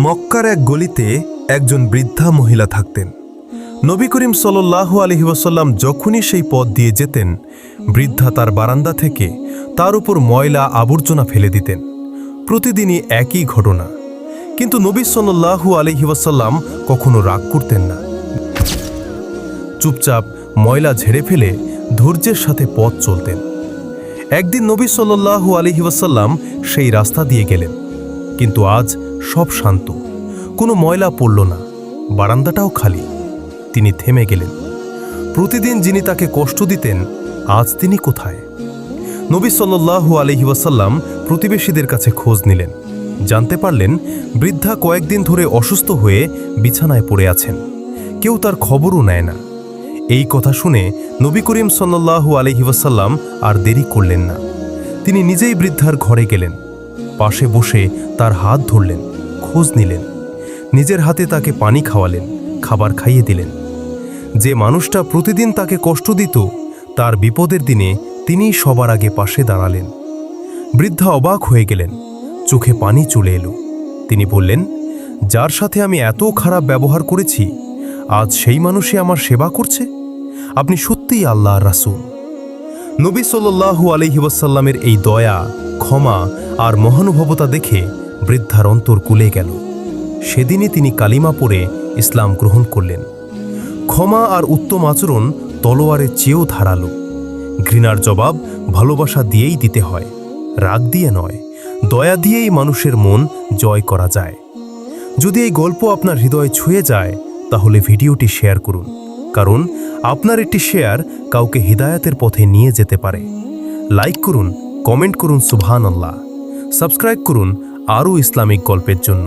মক্কার এক গলিতে একজন বৃদ্ধা মহিলা থাকতেন। নবী করিম সাল্লাল্লাহু আলাইহি ওয়াসাল্লাম যখনই সেই পথ দিয়ে যেতেন, বৃদ্ধা তার বারান্দা থেকে তার উপর ময়লা আবর্জনা ফেলে দিতেন। প্রতিদিনই একই ঘটনা, কিন্তু নবী সাল্লাল্লাহু আলাইহি ওয়াসাল্লাম কখনো রাগ করতেন না। চুপচাপ ময়লা ঝেড়ে ফেলে ধৈর্যের সাথে পথ চলতেন। একদিন নবী সাল্লাল্লাহু আলাইহি ওয়াসাল্লাম সেই রাস্তা দিয়ে গেলেন, কিন্তু আজ সব শান্ত, কোনো ময়লা পড়ল না, বারান্দাটাও খালি। তিনি থেমে গেলেন। প্রতিদিন যিনি তাকে কষ্ট দিতেন, আজ তিনি কোথায়? নবী সাল্লাল্লাহু আলাইহি ওয়াসাল্লাম প্রতিবেশীদের কাছে খোঁজ নিলেন। জানতে পারলেন বৃদ্ধা কয়েকদিন ধরে অসুস্থ হয়ে বিছানায় পড়ে আছেন, কেউ তার খবরও নেয় না। এই কথা শুনে নবী করিম সাল্লাল্লাহু আলাইহি ওয়াসাল্লাম আর দেরি করলেন না। তিনি নিজেই বৃদ্ধার ঘরে গেলেন, পাশে বসে তার হাত ধরলেন, খোঁজ নিলেন, নিজের হাতে তাকে পানি খাওয়ালেন, খাবার খাইয়ে দিলেন। যে মানুষটা প্রতিদিন তাকে কষ্ট দিত, তার বিপদের দিনে তিনিই সবার আগে পাশে দাঁড়ালেন। বৃদ্ধা অবাক হয়ে গেলেন, চোখে পানি চলে এলো। তিনি বললেন, যার সাথে আমি এত খারাপ ব্যবহার করেছি, আজ সেই মানুষই আমার সেবা করছে। আপনি সত্যিই আল্লাহর রাসূল। নবী সাল্লাল্লাহু আলাইহি ওয়াসাল্লামের এই দয়া, ক্ষমা আর মহানুভবতা দেখে বৃদ্ধার অন্তর কুলে গেল। সেদিনই তিনি কালিমা পড়ে ইসলাম গ্রহণ করলেন। ক্ষমা আর উত্তম আচরণ তলোয়ারের চেয়েও ধারালো। ঘৃণার জবাব ভালোবাসা দিয়েই দিতে হয়, রাগ দিয়ে নয়। দয়া দিয়েই মানুষের মন জয় করা যায়। যদি এই গল্প আপনার হৃদয়ে ছুঁয়ে যায়, তাহলে ভিডিওটি শেয়ার করুন, কারণ আপনার একটি শেয়ার কাউকে হিদায়াতের পথে নিয়ে যেতে পারে। লাইক করুন, কমেন্ট করুন সুবহানাল্লাহ, সাবস্ক্রাইব করুন আরও ইসলামিক গল্পের জন্য।